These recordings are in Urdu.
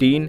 3,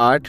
8,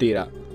13,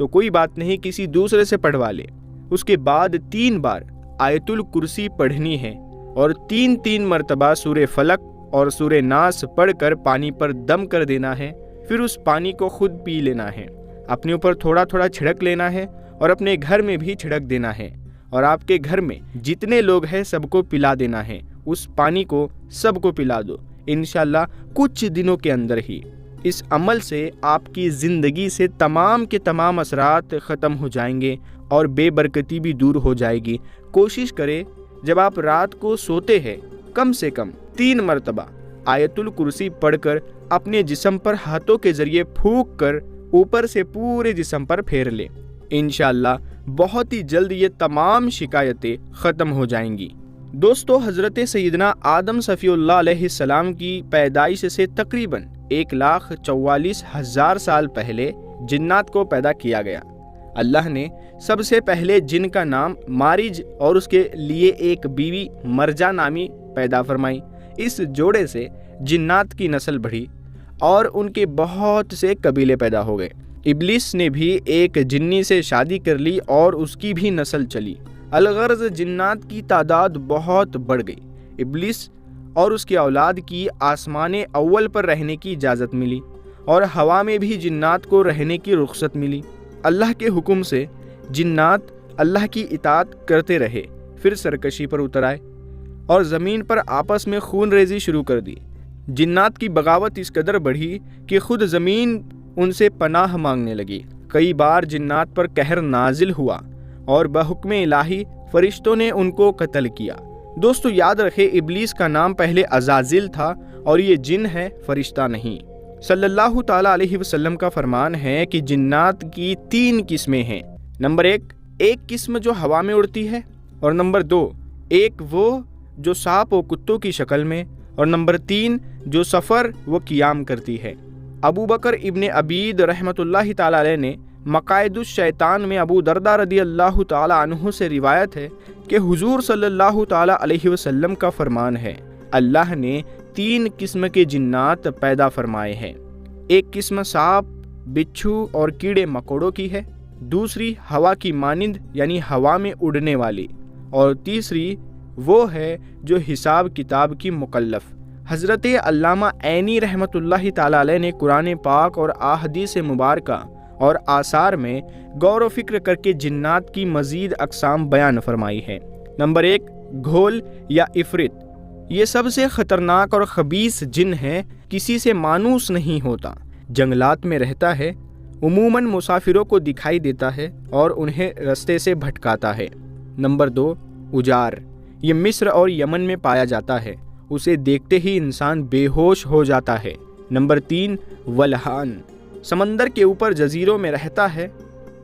تو کوئی بات نہیں، کسی دوسرے سے پڑھوا لے۔ اس کے بعد 3 بار آیت الکرسی پڑھنی ہے اور 3 مرتبہ سورہ فلق اور سورہ ناس پڑھ کر پانی پر دم کر دینا ہے۔ پھر اس پانی کو خود پی لینا ہے، اپنے اوپر تھوڑا تھوڑا چھڑک لینا ہے اور اپنے گھر میں بھی چھڑک دینا ہے، اور آپ کے گھر میں جتنے لوگ ہیں سب کو پلا دینا ہے۔ اس پانی کو سب کو پلا دو، انشاءاللہ کچھ دنوں کے اندر ہی اس عمل سے آپ کی زندگی سے تمام کے تمام اثرات ختم ہو جائیں گے اور بے برکتی بھی دور ہو جائے گی۔ کوشش کرے جب آپ رات کو سوتے ہیں کم سے کم 3 مرتبہ آیت الکرسی پڑھ کر اپنے جسم پر ہاتھوں کے ذریعے پھونک کر اوپر سے پورے جسم پر پھیر لے۔ انشاءاللہ بہت ہی جلد یہ تمام شکایتیں ختم ہو جائیں گی۔ دوستو، حضرت سیدنا آدم صفی اللہ علیہ السلام کی پیدائش سے تقریباً 1,44,000 سال پہلے جنات کو پیدا کیا گیا۔ اللہ نے سب سے پہلے جن کا نام مارج اور اس کے لیے ایک بیوی مرجا نامی پیدا فرمائی۔ اس جوڑے سے جنات کی نسل بڑھی اور ان کے بہت سے قبیلے پیدا ہو گئے۔ ابلیس نے بھی ایک جنی سے شادی کر لی اور اس کی بھی نسل چلی۔ الغرض جنات کی تعداد بہت بڑھ گئی۔ ابلیس اور اس کی اولاد کی آسمان اول پر رہنے کی اجازت ملی اور ہوا میں بھی جنات کو رہنے کی رخصت ملی۔ اللہ کے حکم سے جنات اللہ کی اطاعت کرتے رہے، پھر سرکشی پر اتر آئے اور زمین پر آپس میں خون ریزی شروع کر دی۔ جنات کی بغاوت اس قدر بڑھی کہ خود زمین ان سے پناہ مانگنے لگی۔ کئی بار جنات پر قہر نازل ہوا اور بحکم الہی فرشتوں نے ان کو قتل کیا۔ دوستو یاد رکھے، ابلیس کا نام پہلے عزازل تھا اور یہ جن ہے، فرشتہ نہیں۔ صلی اللہ تعالیٰ علیہ وسلم کا فرمان ہے کہ جنات کی 3 قسمیں ہیں۔ نمبر 1، ایک قسم جو ہوا میں اڑتی ہے، اور نمبر 2، ایک وہ جو سانپ و کتوں کی شکل میں، اور نمبر 3 جو سفر و قیام کرتی ہے۔ ابو بکر ابن عبید رحمۃ اللہ تعالیٰ علیہ نے مقائد الشیطان میں ابو درداء رضی اللہ تعالیٰ عنہ سے روایت ہے کہ حضور صلی اللہ تعالیٰ علیہ وسلم کا فرمان ہے، اللہ نے 3 قسم کے جنات پیدا فرمائے ہیں۔ ایک قسم سانپ، بچھو اور کیڑے مکوڑوں کی ہے، دوسری ہوا کی مانند یعنی ہوا میں اڑنے والی، اور تیسری وہ ہے جو حساب کتاب کی مکلف۔ حضرت علامہ عینی رحمۃ اللہ تعالیٰ علیہ نے قرآن پاک اور احادیث مبارکہ اور آثار میں غور و فکر کر کے جنات کی مزید اقسام بیان فرمائی ہے۔ نمبر 1، گھول یا عفرت۔ یہ سب سے خطرناک اور خبیث جن ہے، کسی سے مانوس نہیں ہوتا، جنگلات میں رہتا ہے، عموماً مسافروں کو دکھائی دیتا ہے اور انہیں رستے سے بھٹکاتا ہے۔ نمبر 2، اجار۔ یہ مصر اور یمن میں پایا جاتا ہے، اسے دیکھتے ہی انسان بے ہوش ہو جاتا ہے۔ نمبر 3، ولہان۔ سمندر کے اوپر جزیروں میں رہتا ہے،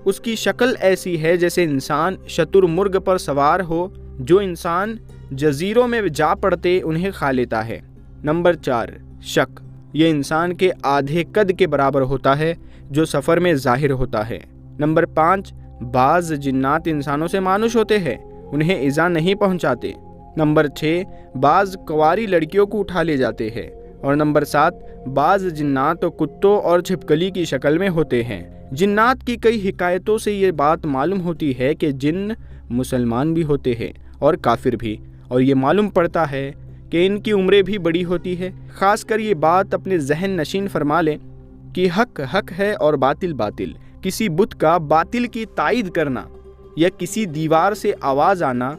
اس کی شکل ایسی ہے جیسے انسان شتر مرغ پر سوار ہو، جو انسان جزیروں میں جا پڑتے انہیں کھا لیتا ہے۔ نمبر 4، شک۔ یہ انسان کے آدھے قد کے برابر ہوتا ہے، جو سفر میں ظاہر ہوتا ہے۔ نمبر 5، بعض جنات انسانوں سے مانوس ہوتے ہیں، انہیں ایذا نہیں پہنچاتے۔ نمبر 6، بعض کنواری لڑکیوں کو اٹھا لے جاتے ہیں۔ اور نمبر 7، بعض جنات کتوں اور چھپکلی کی شکل میں ہوتے ہیں۔ جنات کی کئی حکایتوں سے یہ بات معلوم ہوتی ہے کہ جن مسلمان بھی ہوتے ہیں اور کافر بھی، اور یہ معلوم پڑتا ہے کہ ان کی عمریں بھی بڑی ہوتی ہے۔ خاص کر یہ بات اپنے ذہن نشین فرما لیں کہ حق حق ہے اور باطل باطل۔ کسی بت کا باطل کی تائید کرنا یا کسی دیوار سے آواز آنا،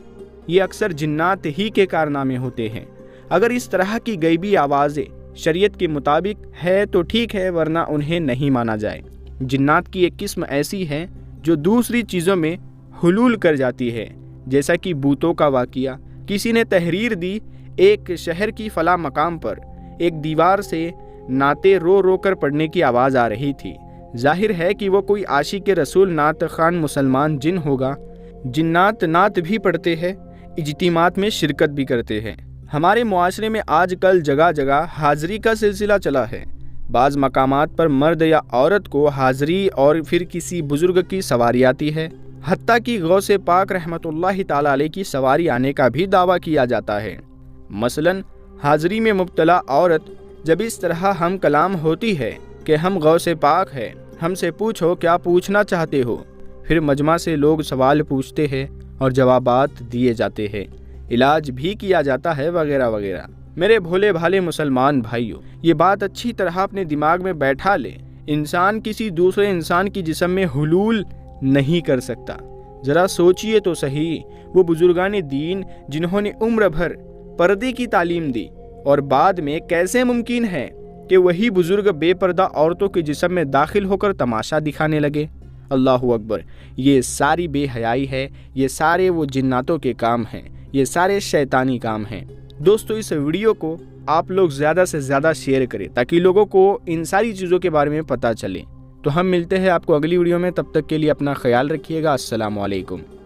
یہ اکثر جنات ہی کے کارنامے ہوتے ہیں۔ اگر اس طرح کی غیبی آوازیں شریعت کے مطابق ہے تو ٹھیک ہے، ورنہ انہیں نہیں مانا جائے۔ جنات کی ایک قسم ایسی ہے جو دوسری چیزوں میں حلول کر جاتی ہے، جیسا کہ بوتوں کا واقعہ۔ کسی نے تحریر دی، ایک شہر کی فلاں مقام پر ایک دیوار سے نعتیں رو رو کر پڑھنے کی آواز آ رہی تھی۔ ظاہر ہے کہ وہ کوئی عاشق رسول نعت خوان مسلمان جن ہوگا۔ جنات نعت بھی پڑھتے ہیں، اجتماعات میں شرکت بھی کرتے ہیں۔ ہمارے معاشرے میں آج کل جگہ جگہ حاضری کا سلسلہ چلا ہے۔ بعض مقامات پر مرد یا عورت کو حاضری اور پھر کسی بزرگ کی سواری آتی ہے، حتیٰ کہ غوث پاک رحمۃ اللہ تعالیٰ علیہ کی سواری آنے کا بھی دعویٰ کیا جاتا ہے۔ مثلاً حاضری میں مبتلا عورت جب اس طرح ہم کلام ہوتی ہے کہ ہم غوث پاک ہے ہم سے پوچھو کیا پوچھنا چاہتے ہو۔ پھر مجمع سے لوگ سوال پوچھتے ہیں اور جوابات دیے جاتے ہیں، علاج بھی کیا جاتا ہے وغیرہ وغیرہ۔ میرے بھولے بھالے مسلمان بھائیوں، یہ بات اچھی طرح اپنے دماغ میں بیٹھا لے، انسان کسی دوسرے انسان کی جسم میں حلول نہیں کر سکتا۔ ذرا سوچئے تو صحیح، وہ بزرگان دین جنہوں نے عمر بھر پردے کی تعلیم دی، اور بعد میں کیسے ممکن ہے کہ وہی بزرگ بے پردہ عورتوں کے جسم میں داخل ہو کر تماشا دکھانے لگے؟ اللہ اکبر! یہ ساری بے حیائی ہے، یہ سارے وہ جناتوں کے کام ہیں، یہ سارے شیطانی کام ہیں۔ دوستو، اس ویڈیو کو آپ لوگ زیادہ سے زیادہ شیئر کریں تاکہ لوگوں کو ان ساری چیزوں کے بارے میں پتہ چلے۔ تو ہم ملتے ہیں آپ کو اگلی ویڈیو میں، تب تک کے لیے اپنا خیال رکھیے گا۔ السلام علیکم۔